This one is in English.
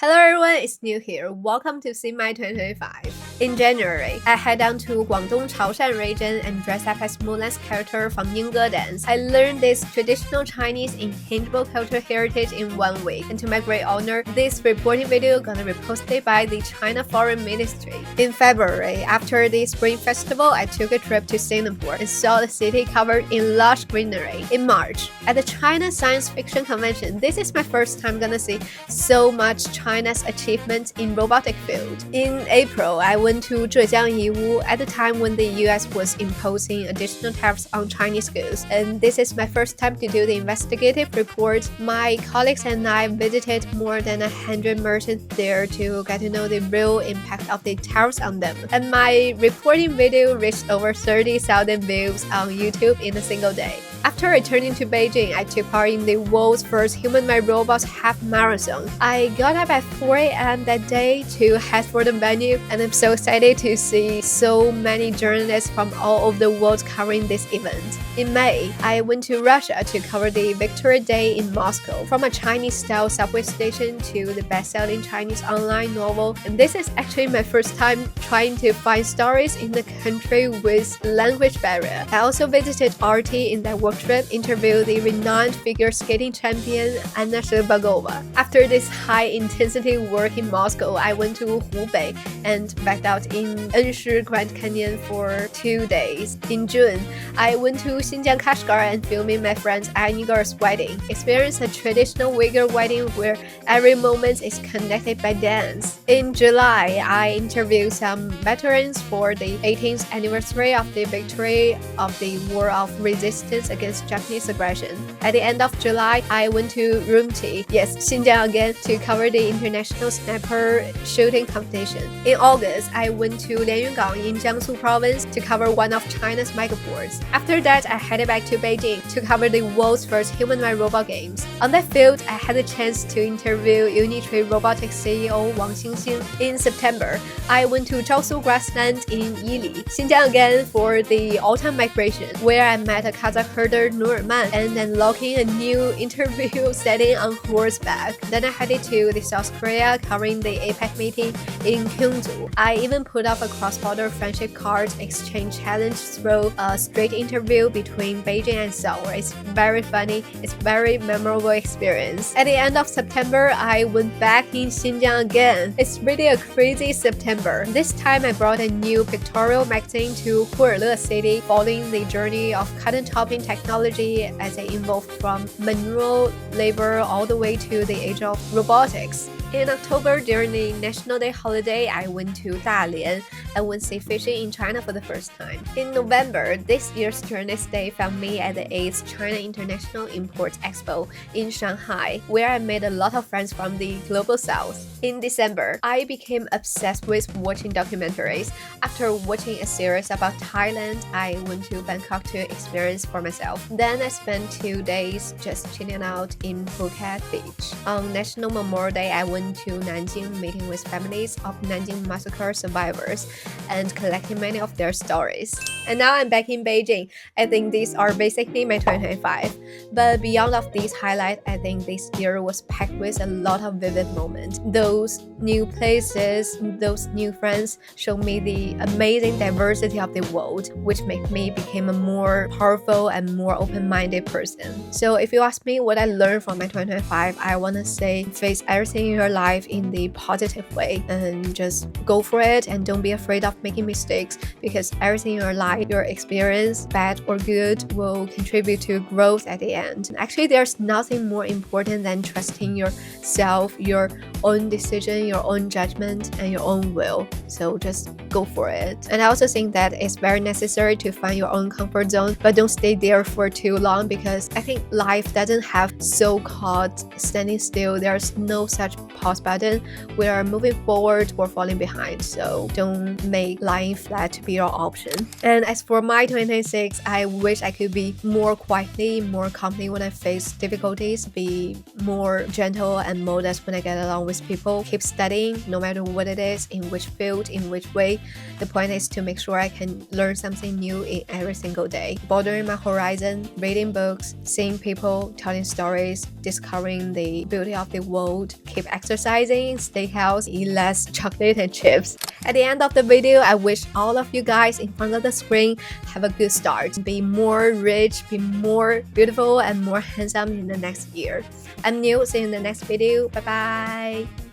Hello everyone, it's New here. Welcome to See My 2025. In January, I head down to Guangdong Chaoshan region and dress up as Mulan's character from Yingge dance. I learned this traditional Chinese intangible cultural heritage in 1 week, and to my great honor, this reporting video gonna be posted by the China Foreign Ministry. In February, after the Spring Festival, I took a trip to Singapore and saw the city covered in lush greenery. In March, at the China Science Fiction Convention, this is my first time gonna see so much China's achievements in robotic field. In April, I went to Zhejiang Yiwu at the time when the US was imposing additional tariffs on Chinese goods, and this is my first time to do the investigative report. My colleagues and I visited more than 100 merchants there to get to know the real impact of the tariffs on them, and my reporting video reached over 30,000 views on YouTube in a single day. After returning to Beijing, I took part in the world's first humanoid robots half marathon. I got up at 4 a.m. that day to head for the venue, and I'm so excited to see so many journalists from all over the world covering this event. In May, I went to Russia to cover the Victory Day in Moscow, from a Chinese-style subway station to the best-selling Chinese online novel, and this is actually my first time trying to find stories in the country with language barrier. I also visited RT in that work trip, interviewed the renowned figure skating champion Anna Shcherbakova. After this high-intensity work in Moscow, I went to Hubei and backed out in Enshi Grand Canyon for 2 days. In June, I went to Xinjiang Kashgar and filming my friend's Ainigir's wedding. Experienced a traditional Uyghur wedding where every moment is connected by dance. In July, I interviewed some veterans for the 18th anniversary of the victory of the War of Resistance against Japanese aggression. At the end of July, I went to Rumti, yes, Xinjiang again, to cover the international sniper shooting competition. In August, I went to Lianyungang in Jiangsu province to cover one of China's megaports. After that, I headed back to Beijing to cover the world's first humanoid robot games. On that field, I had the chance to interview Unitree Robotics CEO Wang Xingxing. In September, I went to Zhaosu grassland in Yili, Xinjiang again, for the autumn migration, where I met a Kazakh herder Nurman and unlocking a new interview setting on horseback. Then I headed to the South Korea covering the APEC meeting in Gyeongju. I even put up a cross-border friendship card exchange challenge through a straight interview between Beijing and Seoul. It's very funny, it's very memorable experience. At the end of September, I went back in Xinjiang again. It's really a crazy September. This time I brought a new pictorial magazine to Pu'erle City, following the journey of cotton topping technology as it evolved from manual labor all the way to the age of robotics. In October, during the National Day holiday, I went to Dalian and went sea fishing in China for the first time. In November, this year's Journalist Day found me at the 8th China International Imports Expo in Shanghai, where I made a lot of friends from the Global South. In December, I became obsessed with watching documentaries. After watching a series about Thailand, I went to Bangkok to experience for myself. Then I spent 2 days just chilling out in Phuket Beach. On National Memorial Day, I went to Nanjing, meeting with families of Nanjing massacre survivors and collecting many of their stories. And now I'm back in Beijing. I think these are basically my 2025. But beyond of these highlights, I think this year was packed with a lot of vivid moments. Those new places, those new friends showed me the amazing diversity of the world, which made me become a more powerful and more open-minded person. So if you ask me what I learned from my 2025, I want to say face everything in your life in the positive way and just go for it, and don't be afraid of making mistakes, because everything in your life, your experience, bad or good, will contribute to growth at the end. Actually, there's nothing more important than trusting yourself, your own decision, your own judgment, and your own will. So just go for it. And I also think that it's very necessary to find your own comfort zone, but don't stay there for too long, because I think life doesn't have so-called standing still. There's no such pause button. We are moving forward or falling behind, so don't make lying flat to be your option. And as for my 2026, I wish I could be more quietly, more calmly when I face difficulties, be more gentle and modest when I get along with people, keep studying no matter what it is, in which field, in which way. The point is to make sure I can learn something new in every single day. Broadening my horizon, reading books, seeing people, telling stories, discovering the beauty of the world, keep exercising, stay healthy, eat less chocolate and chips. At the end of the video, I wish all of you guys in front of the screen have a good start. Be more rich, be more beautiful, and more handsome in the next year. I'm Niu. See you in the next video. Bye bye.